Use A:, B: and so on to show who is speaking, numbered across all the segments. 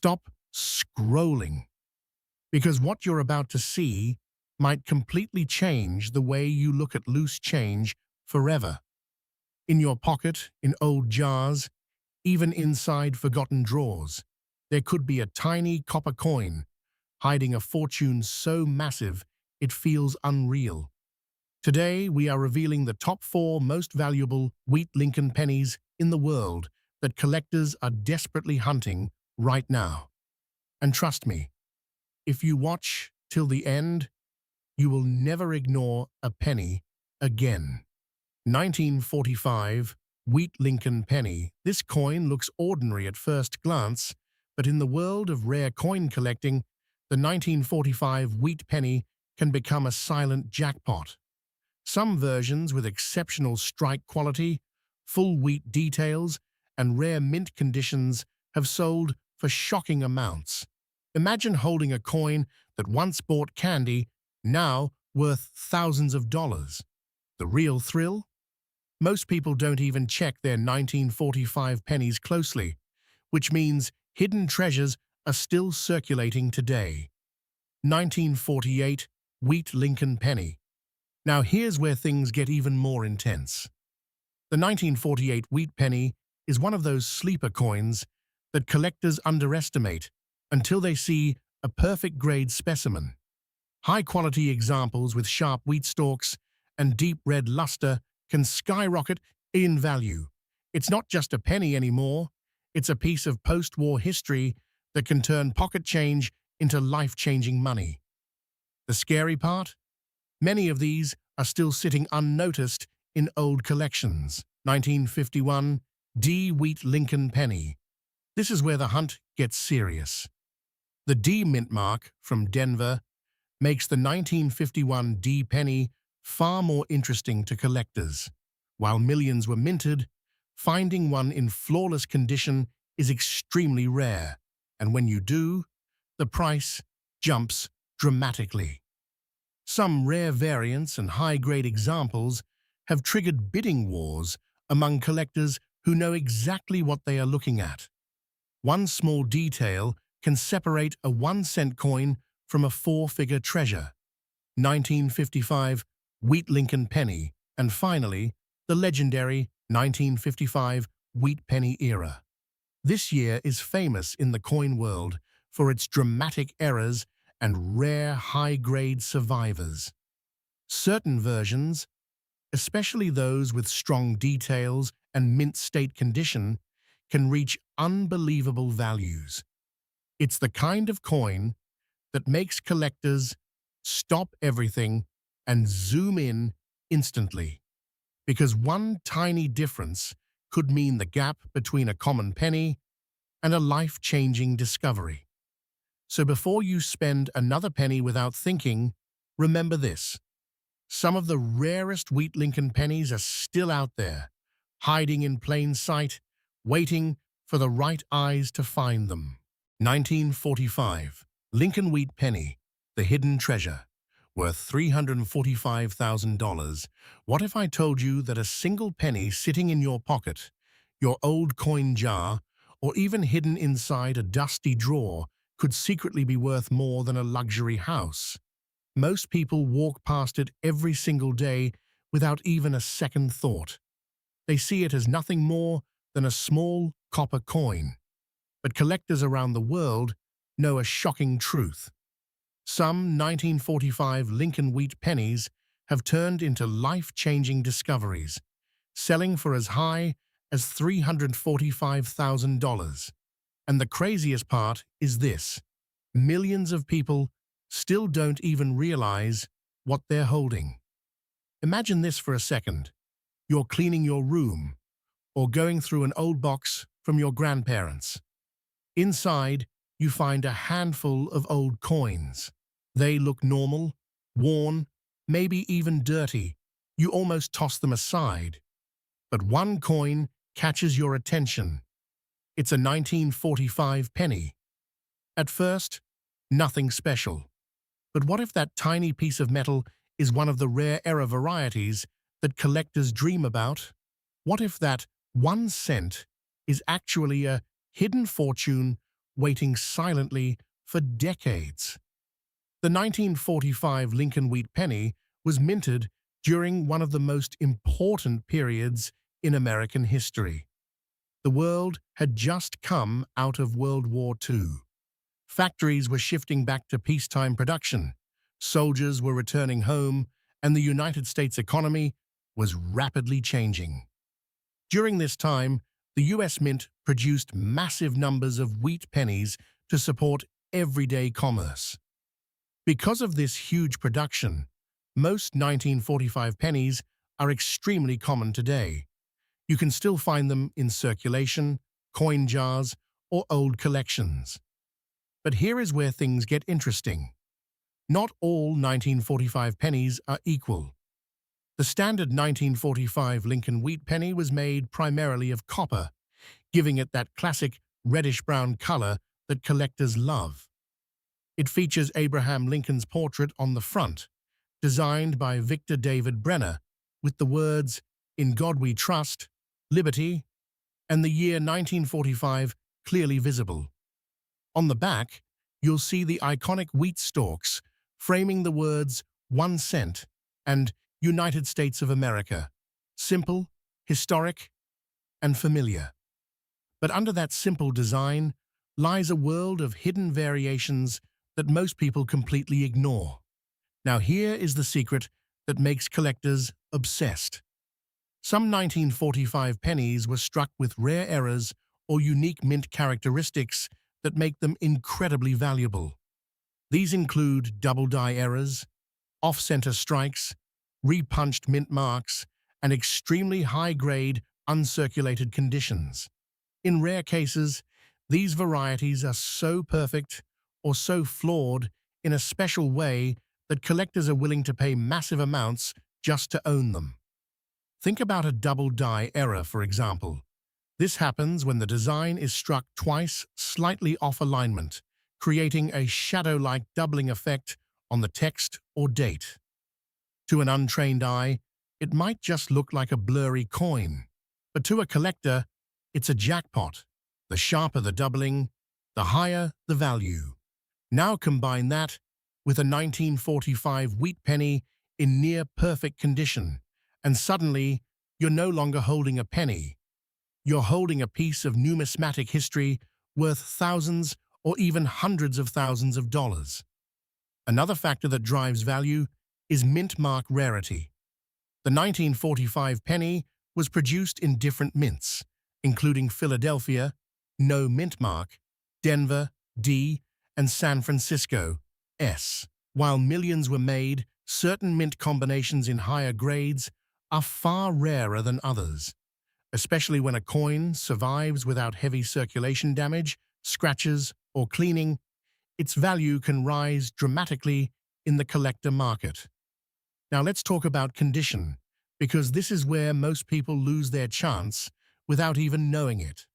A: Stop scrolling, because what you're about to see might completely change the way you look at loose change forever. In your pocket, in old jars, even inside forgotten drawers, there could be a tiny copper coin hiding a fortune so massive it feels unreal. Today, we are revealing the top 4 most valuable wheat Lincoln pennies in the world that collectors are desperately hunting right now. And trust me, if you watch till the end, you will never ignore a penny again. 1945 Wheat Lincoln Penny. This coin looks ordinary at first glance, but in the world of rare coin collecting, the 1945 wheat penny can become a silent jackpot. Some versions with exceptional strike quality, full wheat details, and rare mint conditions have sold for shocking amounts. Imagine holding a coin that once bought candy, now worth thousands of dollars. The real thrill? Most people don't even check their 1945 pennies closely, which means hidden treasures are still circulating today. 1948 Wheat Lincoln Penny. Now here's where things get even more intense. The 1948 wheat penny is one of those sleeper coins that collectors underestimate until they see a perfect grade specimen. High-quality examples with sharp wheat stalks and deep red luster can skyrocket in value. It's not just a penny anymore, it's a piece of post-war history that can turn pocket change into life-changing money. The scary part? Many of these are still sitting unnoticed in old collections. 1951 D Wheat Lincoln Penny. This is where the hunt gets serious. The D mint mark from Denver makes the 1951 D penny far more interesting to collectors. While millions were minted, finding one in flawless condition is extremely rare, and when you do, the price jumps dramatically. Some rare variants and high-grade examples have triggered bidding wars among collectors who know exactly what they are looking at. One small detail can separate a 1-cent coin from a 4-figure treasure. 1955 Wheat Lincoln Penny, and finally, the legendary 1955 Wheat Penny era. This year is famous in the coin world for its dramatic errors and rare high-grade survivors. Certain versions, especially those with strong details and mint state condition, can reach unbelievable values. It's the kind of coin that makes collectors stop everything and zoom in instantly, because one tiny difference could mean the gap between a common penny and a life-changing discovery. So before you spend another penny without thinking, remember this. Some of the rarest wheat Lincoln pennies are still out there, hiding in plain sight, waiting for the right eyes to find them. 1945 Lincoln Wheat Penny, the hidden treasure, worth $345,000. What if I told you that a single penny sitting in your pocket, your old coin jar, or even hidden inside a dusty drawer could secretly be worth more than a luxury house? Most people walk past it every single day without even a second thought. They see it as nothing more than a small copper coin. But collectors around the world know a shocking truth. Some 1945 Lincoln Wheat pennies have turned into life-changing discoveries, selling for as high as $345,000. And the craziest part is this: millions of people still don't even realize what they're holding. Imagine this for a second. You're cleaning your room or going through an old box from your grandparents. Inside, you find a handful of old coins. They look normal, worn, maybe even dirty. You almost toss them aside. But one coin catches your attention. It's a 1945 penny. At first, nothing special. But what if that tiny piece of metal is one of the rare era varieties that collectors dream about? What if that 1 cent is actually a hidden fortune waiting silently for decades. The 1945 Lincoln wheat penny was minted during one of the most important periods in American history. The world had just come out of World War II. Factories were shifting back to peacetime production, soldiers were returning home, and the United States economy was rapidly changing. During this time, the U.S. Mint produced massive numbers of wheat pennies to support everyday commerce. Because of this huge production, most 1945 pennies are extremely common today. You can still find them in circulation, coin jars, or old collections. But here is where things get interesting. Not all 1945 pennies are equal. The standard 1945 Lincoln wheat penny was made primarily of copper, giving it that classic reddish-brown color that collectors love. It features Abraham Lincoln's portrait on the front, designed by Victor David Brenner, with the words, "In God We Trust," "Liberty," and the year 1945 clearly visible. On the back, you'll see the iconic wheat stalks, framing the words 1 cent and United States of America. Simple, historic, and familiar. But under that simple design lies a world of hidden variations that most people completely ignore. Now here is the secret that makes collectors obsessed. Some 1945 pennies were struck with rare errors or unique mint characteristics that make them incredibly valuable. These include double die errors, off-center strikes, repunched mint marks, and extremely high-grade, uncirculated conditions. In rare cases, these varieties are so perfect or so flawed in a special way that collectors are willing to pay massive amounts just to own them. Think about a double die error, for example. This happens when the design is struck twice slightly off alignment, creating a shadow-like doubling effect on the text or date. To an untrained eye, it might just look like a blurry coin, but to a collector, it's a jackpot. The sharper the doubling, the higher the value. Now combine that with a 1945 wheat penny in near-perfect condition, and suddenly you're no longer holding a penny. You're holding a piece of numismatic history worth thousands or even hundreds of thousands of dollars. Another factor that drives value is mint mark rarity. The 1945 penny was produced in different mints, including Philadelphia, no mint mark, Denver, D, and San Francisco, S. While millions were made, certain mint combinations in higher grades are far rarer than others, especially when a coin survives without heavy circulation damage, scratches, or cleaning. Its value can rise dramatically in the collector market. Now let's talk about condition, because this is where most people lose their chance without even knowing it.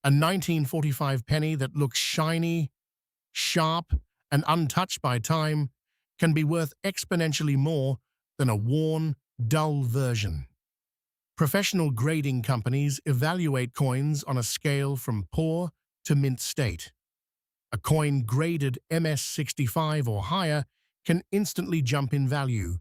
A: A 1945 penny that looks shiny, sharp, and untouched by time can be worth exponentially more than a worn, dull version. Professional grading companies evaluate coins on a scale from poor to mint state. A coin graded MS65 or higher can instantly jump in value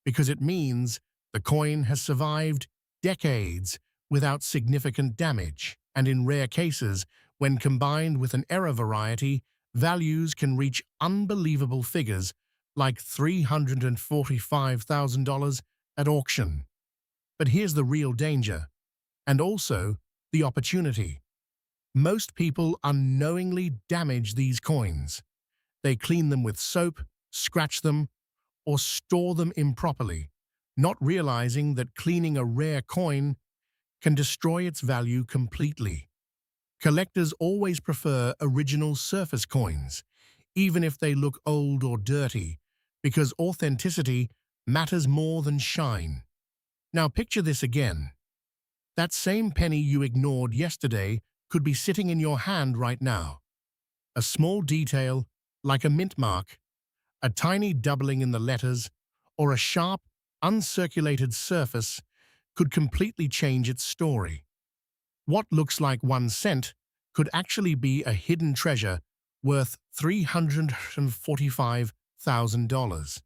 A: because it means the coin has survived decades without significant damage, and in rare cases, when combined with an error variety, values can reach unbelievable figures like $345,000 at auction. But here's the real danger, and also the opportunity. Most people unknowingly damage these coins. They clean them with soap, scratch them, or store them improperly, not realizing that cleaning a rare coin can destroy its value completely. Collectors always prefer original surface coins, even if they look old or dirty, because authenticity matters more than shine. Now picture this again. That same penny you ignored yesterday could be sitting in your hand right now. A small detail, like a mint mark, a tiny doubling in the letters, or a sharp, uncirculated surface could completely change its story. What looks like 1 cent could actually be a hidden treasure worth $345,000.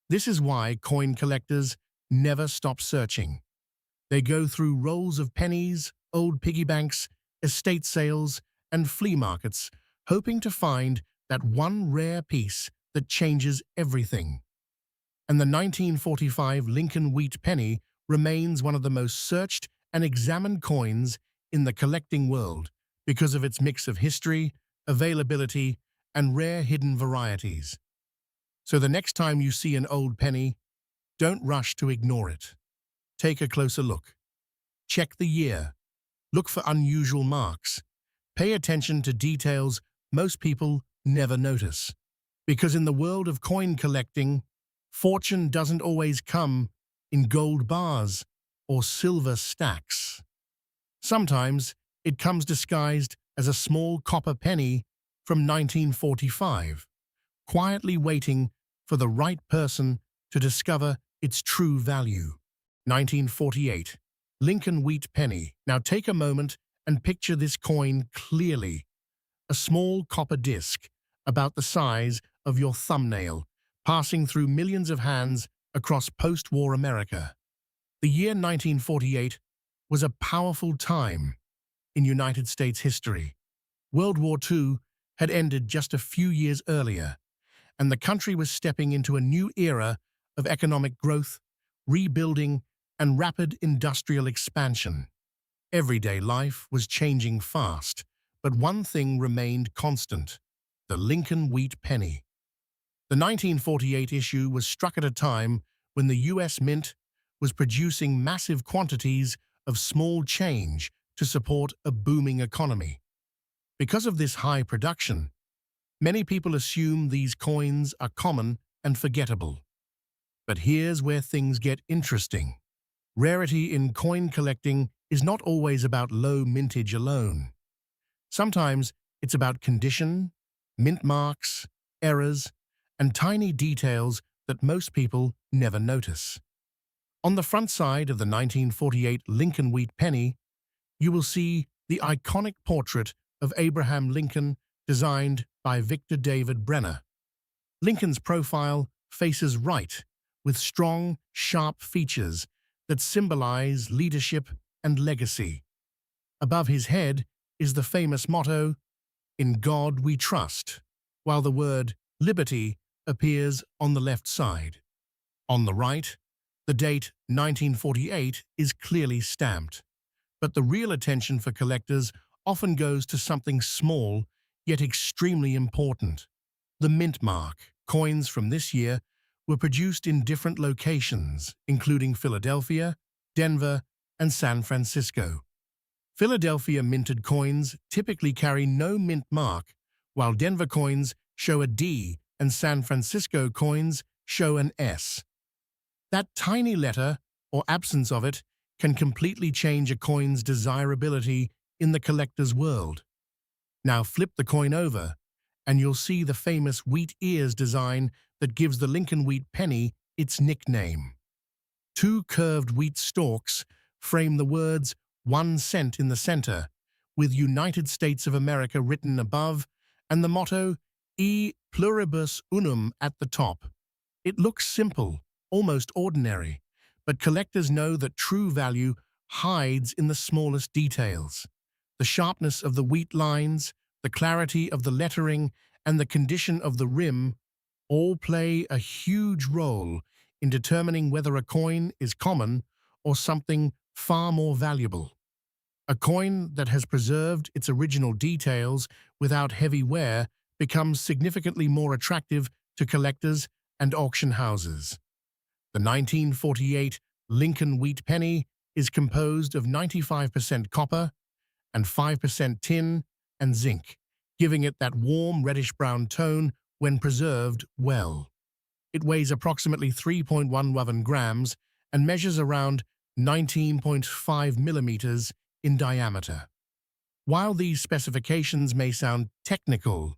A: This is why coin collectors never stop searching. They go through rolls of pennies, old piggy banks, estate sales, and flea markets, hoping to find that one rare piece that changes everything. And the 1945 Lincoln wheat penny remains one of the most searched and examined coins in the collecting world because of its mix of history, availability, and rare hidden varieties. So the next time you see an old penny, don't rush to ignore it. Take a closer look. Check the year. Look for unusual marks. Pay attention to details most people never notice. Because in the world of coin collecting, fortune doesn't always come in gold bars or silver stacks. Sometimes it comes disguised as a small copper penny from 1945, quietly waiting for the right person to discover its true value. 1948, Lincoln wheat penny. Now take a moment and picture this coin clearly. A small copper disc, about the size of your thumbnail, passing through millions of hands across post-war America. The year 1948 was a powerful time in United States history. World War II had ended just a few years earlier, and the country was stepping into a new era of economic growth, rebuilding, and rapid industrial expansion. Everyday life was changing fast, but one thing remained constant: the Lincoln wheat penny. The 1948 issue was struck at a time when the U.S. Mint was producing massive quantities of small change to support a booming economy. Because of this high production, many people assume these coins are common and forgettable. But here's where things get interesting. Rarity in coin collecting is not always about low mintage alone. Sometimes it's about condition, mint marks, errors, and tiny details that most people never notice. On the front side of the 1948 Lincoln wheat penny, you will see the iconic portrait of Abraham Lincoln designed by Victor David Brenner. Lincoln's profile faces right, with strong, sharp features that symbolize leadership and legacy. Above his head is the famous motto, "In God we trust," while the word liberty appears on the left side. On the right, the date 1948 is clearly stamped. But the real attention for collectors often goes to something small yet extremely important: the mint mark. Coins from this year were produced in different locations, including Philadelphia, Denver, and San Francisco. Philadelphia minted coins typically carry no mint mark, while Denver coins show a D and San Francisco coins show an S. That tiny letter, or absence of it, can completely change a coin's desirability in the collector's world. Now flip the coin over, and you'll see the famous wheat ears design that gives the Lincoln wheat penny its nickname. Two curved wheat stalks frame the words 1 cent in the center, with United States of America written above, and the motto E pluribus unum at the top. It looks simple, almost ordinary, but collectors know that true value hides in the smallest details. The sharpness of the wheat lines, the clarity of the lettering, and the condition of the rim all play a huge role in determining whether a coin is common or something far more valuable. A coin that has preserved its original details without heavy wear becomes significantly more attractive to collectors and auction houses. The 1948 Lincoln wheat penny is composed of 95% copper and 5% tin and zinc, giving it that warm reddish-brown tone when preserved well. It weighs approximately 3.11 grams and measures around 19.5 millimeters in diameter. While these specifications may sound technical,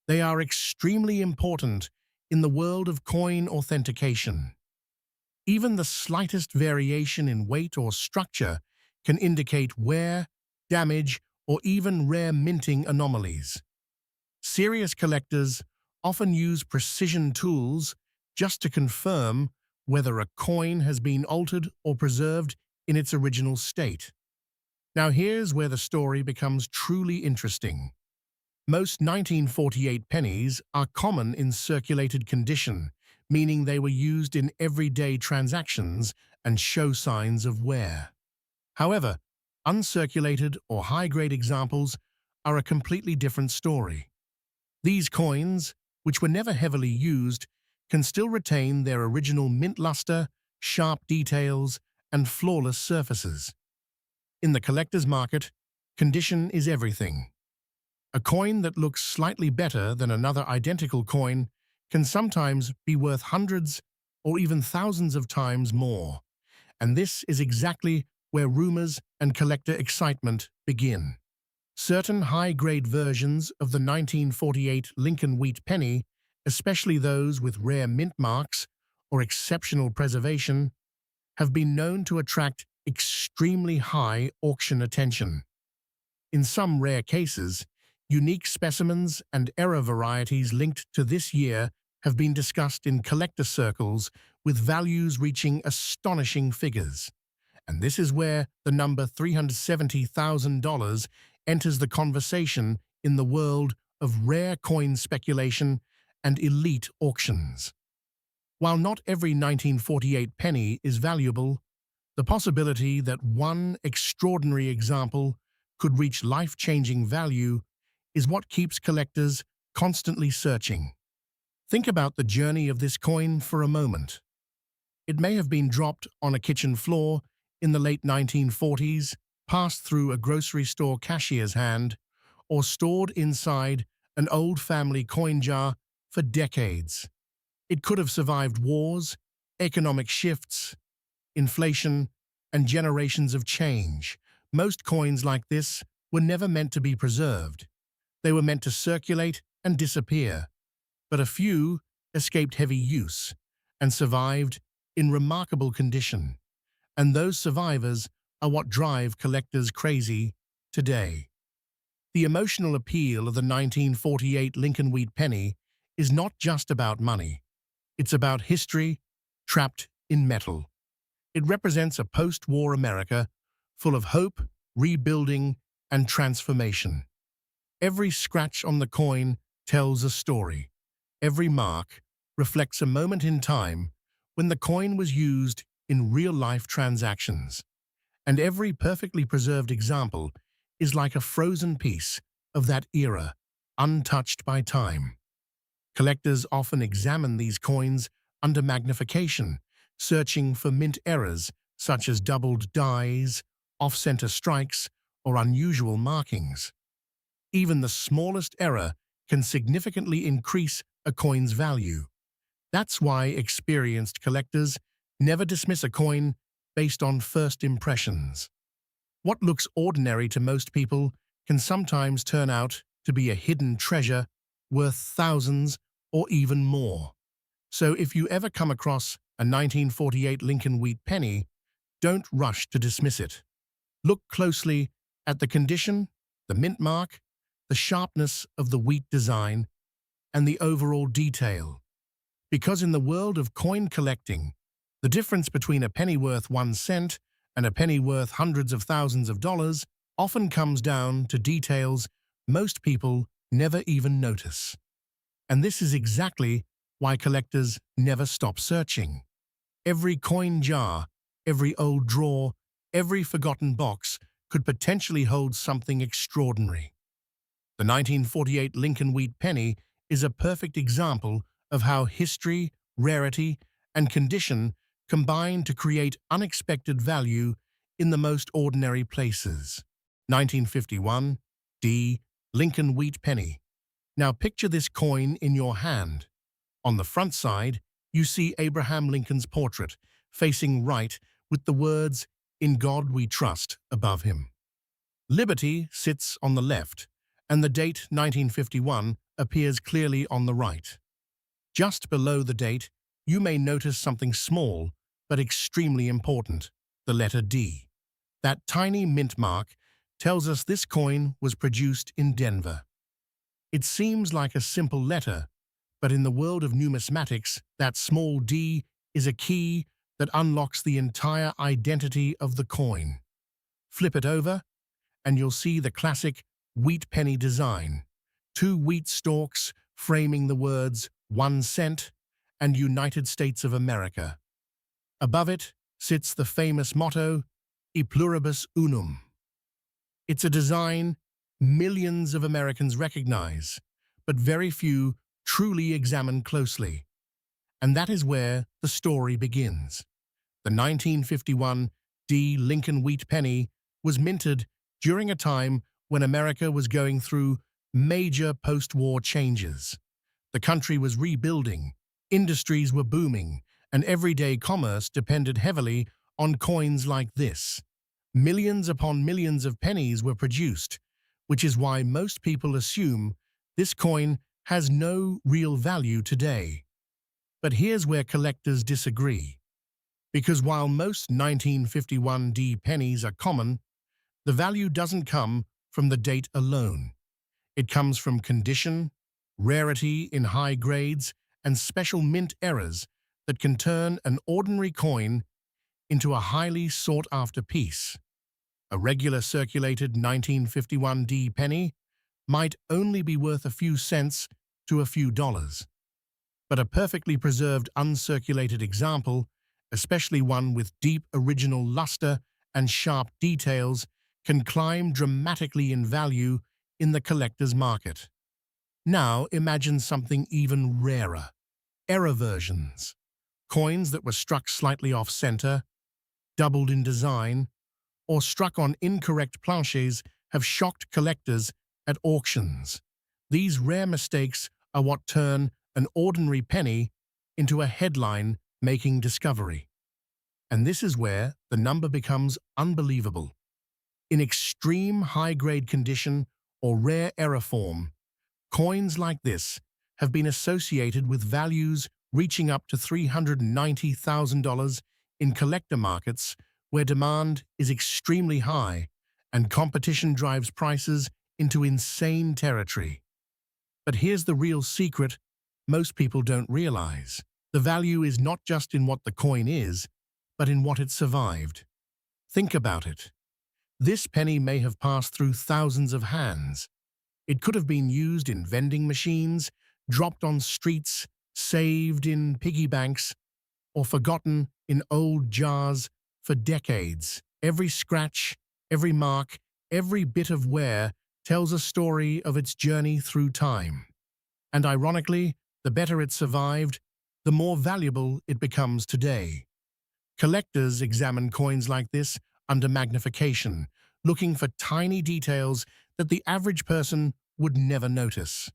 A: they are extremely important in the world of coin authentication. Even the slightest variation in weight or structure can indicate wear, damage, or even rare minting anomalies. Serious collectors often use precision tools just to confirm whether a coin has been altered or preserved in its original state. Now here's where the story becomes truly interesting. Most 1948 pennies are common in circulated condition, meaning they were used in everyday transactions and show signs of wear. However, uncirculated or high-grade examples are a completely different story. These coins, which were never heavily used, can still retain their original mint luster, sharp details, and flawless surfaces. In the collector's market, condition is everything. A coin that looks slightly better than another identical coin can sometimes be worth hundreds or even thousands of times more. And this is exactly where rumors and collector excitement begin. Certain high-grade versions of the 1948 Lincoln wheat penny, especially those with rare mint marks or exceptional preservation, have been known to attract extremely high auction attention. In some rare cases, unique specimens and error varieties linked to this year have been discussed in collector circles with values reaching astonishing figures. And this is where the number $370,000 enters the conversation in the world of rare coin speculation and elite auctions. While not every 1948 penny is valuable, the possibility that one extraordinary example could reach life-changing value is what keeps collectors constantly searching. Think about the journey of this coin for a moment. It may have been dropped on a kitchen floor in the late 1940s, passed through a grocery store cashier's hand, or stored inside an old family coin jar for decades. It could have survived wars, economic shifts, inflation, and generations of change. Most coins like this were never meant to be preserved. They were meant to circulate and disappear. But a few escaped heavy use and survived in remarkable condition. And those survivors are what drive collectors crazy today. The emotional appeal of the 1948 Lincoln wheat penny is not just about money. It's about history trapped in metal. It represents a post-war America full of hope, rebuilding, and transformation. Every scratch on the coin tells a story. Every mark reflects a moment in time when the coin was used in real-life transactions. And every perfectly preserved example is like a frozen piece of that era, untouched by time. Collectors often examine these coins under magnification, searching for mint errors such as doubled dies, off-center strikes, or unusual markings. Even the smallest error can significantly increase a coin's value. That's why experienced collectors never dismiss a coin based on first impressions. What looks ordinary to most people can sometimes turn out to be a hidden treasure worth thousands or even more. So if you ever come across a 1948 Lincoln wheat penny, don't rush to dismiss it. Look closely at the condition, the mint mark, the sharpness of the wheat design, and the overall detail. Because in the world of coin collecting, the difference between a penny worth 1 cent and a penny worth hundreds of thousands of dollars often comes down to details most people never even notice. And this is exactly why collectors never stop searching. Every coin jar, every old drawer, every forgotten box could potentially hold something extraordinary. The 1948 Lincoln wheat penny is a perfect example of how history, rarity, and condition combine to create unexpected value in the most ordinary places. 1951, D. Lincoln wheat penny. Now picture this coin in your hand. On the front side, you see Abraham Lincoln's portrait, facing right with the words, "In God we trust," above him. Liberty sits on the left, and the date 1951 appears clearly on the right. Just below the date, you may notice something small but extremely important, the letter D. That tiny mint mark tells us this coin was produced in Denver. It seems like a simple letter, but in the world of numismatics, that small d is a key that unlocks the entire identity of the coin. Flip it over, and you'll see the classic wheat penny design. Two wheat stalks framing the words 1 cent and United States of America. Above it sits the famous motto, E pluribus unum. It's a design millions of Americans recognize, but very few truly examine closely. And that is where the story begins. The 1951 D. Lincoln wheat penny was minted during a time when America was going through major post-war changes. The country was rebuilding, industries were booming, and everyday commerce depended heavily on coins like this. Millions upon millions of pennies were produced, which is why most people assume this coin has no real value today. But here's where collectors disagree. Because while most 1951 D pennies are common, the value doesn't come from the date alone. It comes from condition, rarity in high grades, and special mint errors that can turn an ordinary coin into a highly sought-after piece. A regular circulated 1951 D penny might only be worth a few cents to a few dollars. But a perfectly preserved uncirculated example, especially one with deep original luster and sharp details, can climb dramatically in value in the collector's market. Now imagine something even rarer. Error versions. Coins that were struck slightly off-center, doubled in design, or struck on incorrect planches have shocked collectors at auctions. These rare mistakes are what turn an ordinary penny into a headline-making discovery. And this is where the number becomes unbelievable. In extreme high-grade condition or rare error form, coins like this have been associated with values reaching up to $390,000 in collector markets where demand is extremely high and competition drives prices into insane territory. But here's the real secret most people don't realize. The value is not just in what the coin is, but in what it survived. Think about it. This penny may have passed through thousands of hands. It could have been used in vending machines, dropped on streets, saved in piggy banks, or forgotten in old jars for decades. Every scratch, every mark, every bit of wear tells a story of its journey through time. And ironically, the better it survived, the more valuable it becomes today. Collectors examine coins like this under magnification, looking for tiny details that the average person would never notice.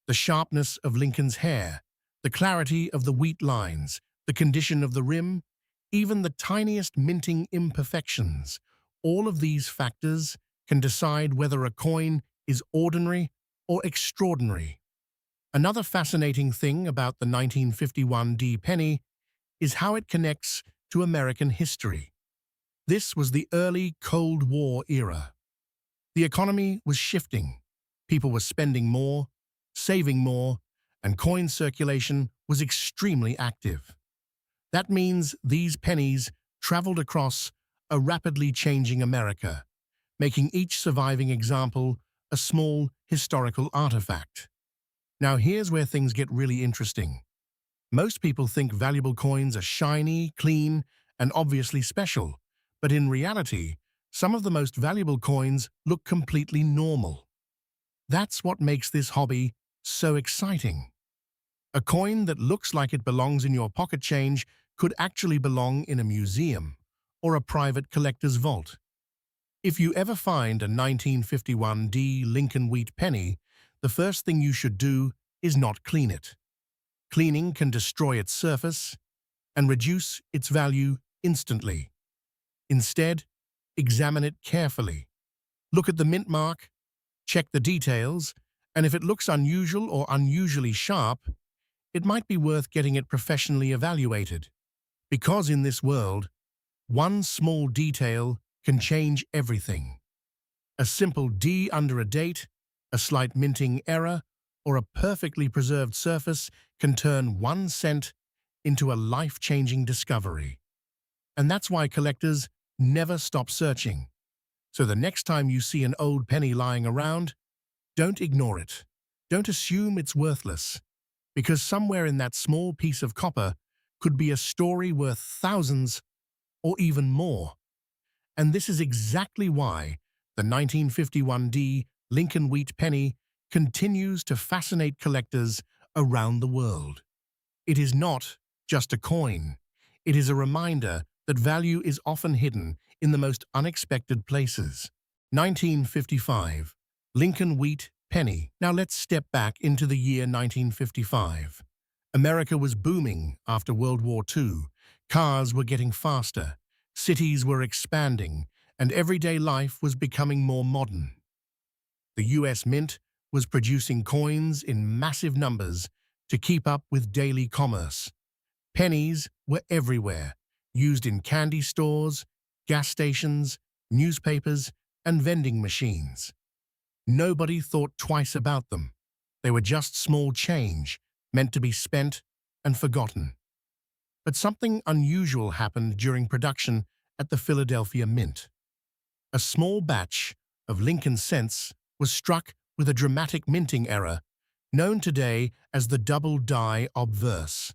A: The sharpness of Lincoln's hair, the clarity of the wheat lines, the condition of the rim, even the tiniest minting imperfections. All of these factors can decide whether a coin is ordinary or extraordinary. Another fascinating thing about the 1951 D penny is how it connects to American history. This was the early Cold War era. The economy was shifting. People were spending more, saving more, and coin circulation was extremely active. That means these pennies traveled across a rapidly changing America, making each surviving example a small historical artifact. Now here's where things get really interesting. Most people think valuable coins are shiny, clean, and obviously special, but in reality, some of the most valuable coins look completely normal. That's what makes this hobby so exciting. A coin that looks like it belongs in your pocket change could actually belong in a museum or a private collector's vault. If you ever find a 1951 D Lincoln wheat penny, the first thing you should do is not clean it. Cleaning can destroy its surface and reduce its value instantly. Instead, examine it carefully. Look at the mint mark, check the details, and if it looks unusual or unusually sharp, it might be worth getting it professionally evaluated. Because in this world, one small detail can change everything. A simple D under a date, a slight minting error, or a perfectly preserved surface can turn 1 cent into a life-changing discovery. And that's why collectors never stop searching. So the next time you see an old penny lying around, don't ignore it. Don't assume it's worthless, because somewhere in that small piece of copper could be a story worth thousands or even more. And this is exactly why the 1951 Lincoln wheat penny continues to fascinate collectors around the world. It is not just a coin. It is a reminder that value is often hidden in the most unexpected places. 1955, Lincoln wheat penny. Now let's step back into the year 1955. America was booming after World War II. Cars were getting faster, cities were expanding, and everyday life was becoming more modern. The US Mint was producing coins in massive numbers to keep up with daily commerce. Pennies were everywhere, used in candy stores, gas stations, newspapers, and vending machines. Nobody thought twice about them. They were just small change, meant to be spent and forgotten. But something unusual happened during production at the Philadelphia Mint. A small batch of Lincoln cents was struck with a dramatic minting error, known today as the double die obverse.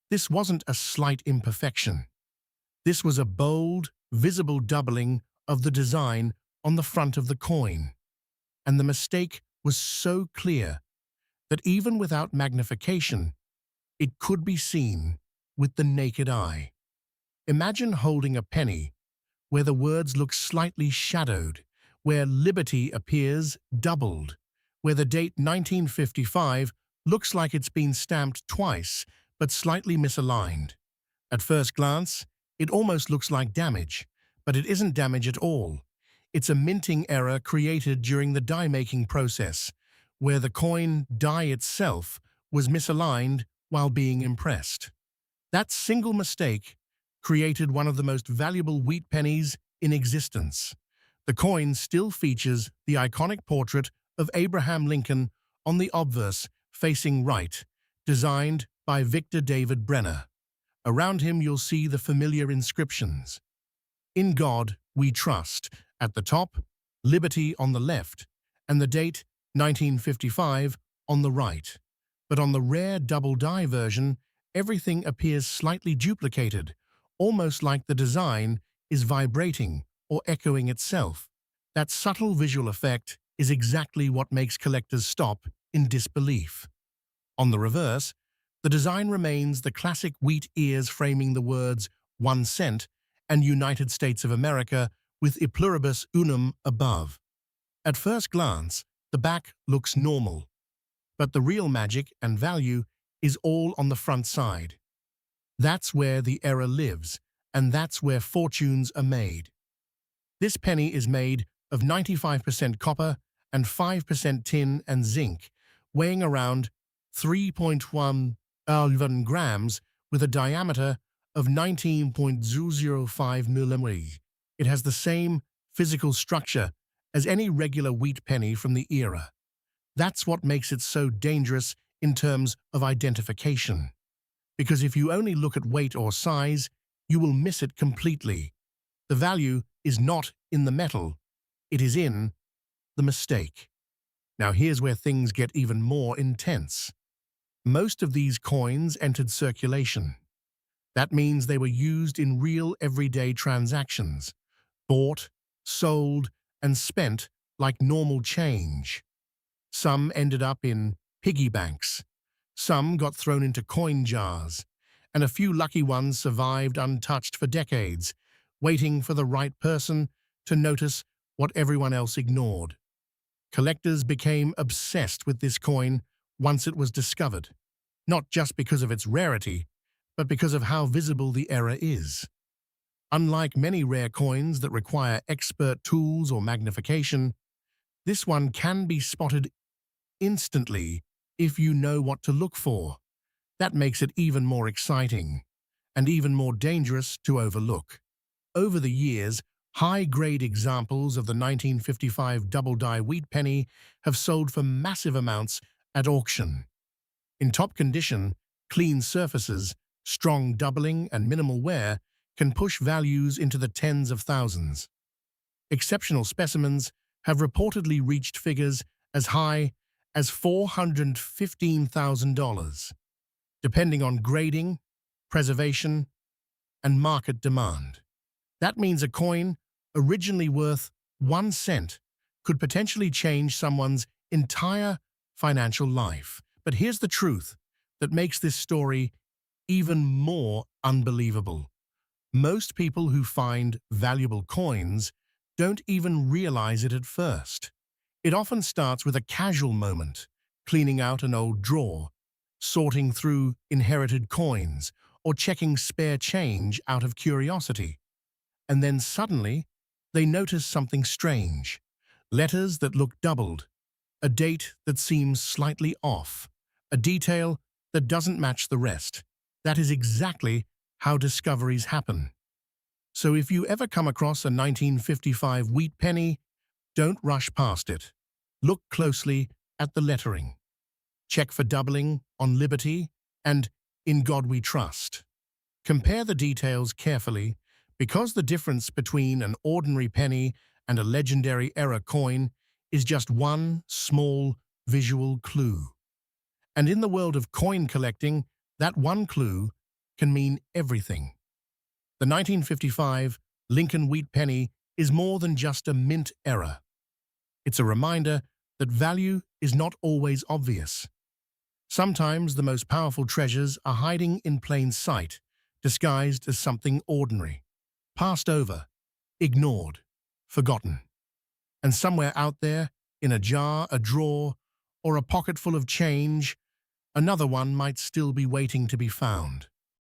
A: This wasn't a slight imperfection. This was a bold, visible doubling of the design on the front of the coin. And the mistake was so clear that even without magnification, it could be seen with the naked eye. Imagine holding a penny where the words look slightly shadowed, where liberty appears doubled, where the date 1955 looks like it's been stamped twice but slightly misaligned. At first glance, it almost looks like damage, but it isn't damage at all. It's a minting error created during the die-making process, where the coin die itself was misaligned while being impressed. That single mistake created one of the most valuable wheat pennies in existence. The coin still features the iconic portrait of Abraham Lincoln on the obverse facing right, designed by Victor David Brenner. Around him you'll see the familiar inscriptions. "In God we trust" at the top, "Liberty" on the left, and the date 1955 on the right. But on the rare double die version, everything appears slightly duplicated, almost like the design is vibrating or echoing itself. That subtle visual effect is exactly what makes collectors stop in disbelief. On the reverse, the design remains the classic wheat ears framing the words 1 cent and United States of America with E pluribus unum above. At first glance, the back looks normal, but the real magic and value is all on the front side. That's where the error lives, and that's where fortunes are made. This penny is made of 95% copper and 5% tin and zinc, weighing around 3.1 grams with a diameter of 19.005 millimeters. It has the same physical structure as any regular wheat penny from the era. That's what makes it so dangerous in terms of identification. Because if you only look at weight or size, you will miss it completely. The value is not in the metal, it is in the mistake. Now here's where things get even more intense. Most of these coins entered circulation. That means they were used in real everyday transactions, bought, sold, and spent like normal change. Some ended up in piggy banks, some got thrown into coin jars, and a few lucky ones survived untouched for decades, waiting for the right person to notice what everyone else ignored. Collectors became obsessed with this coin once it was discovered, not just because of its rarity, but because of how visible the error is. Unlike many rare coins that require expert tools or magnification, this one can be spotted instantly if you know what to look for. That makes it even more exciting and even more dangerous to overlook. Over the years, High-grade examples of the 1955 double-die wheat penny have sold for massive amounts at auction. In top condition, clean surfaces, strong doubling, and minimal wear can push values into the tens of thousands. Exceptional specimens have reportedly reached figures as high as $415,000, depending on grading, preservation, and market demand. That means a coin, originally worth 1 cent, could potentially change someone's entire financial life. But here's the truth that makes this story even more unbelievable. Most people who find valuable coins don't even realize it at first. It often starts with a casual moment, cleaning out an old drawer, sorting through inherited coins, or checking spare change out of curiosity. And then suddenly, they notice something strange. Letters that look doubled, a date that seems slightly off, a detail that doesn't match the rest. That is exactly how discoveries happen. So if you ever come across a 1955 wheat penny, don't rush past it. Look closely at the lettering. Check for doubling, on liberty, and in God we trust. Compare the details carefully, because the difference between an ordinary penny and a legendary era coin is just one small visual clue. And in the world of coin collecting, that one clue can mean everything. The 1955 Lincoln wheat penny is more than just a mint error. It's a reminder that value is not always obvious. Sometimes the most powerful treasures are hiding in plain sight, disguised as something ordinary, passed over, ignored, forgotten. And somewhere out there, in a jar, a drawer, or a pocket full of change, another one might still be waiting to be found.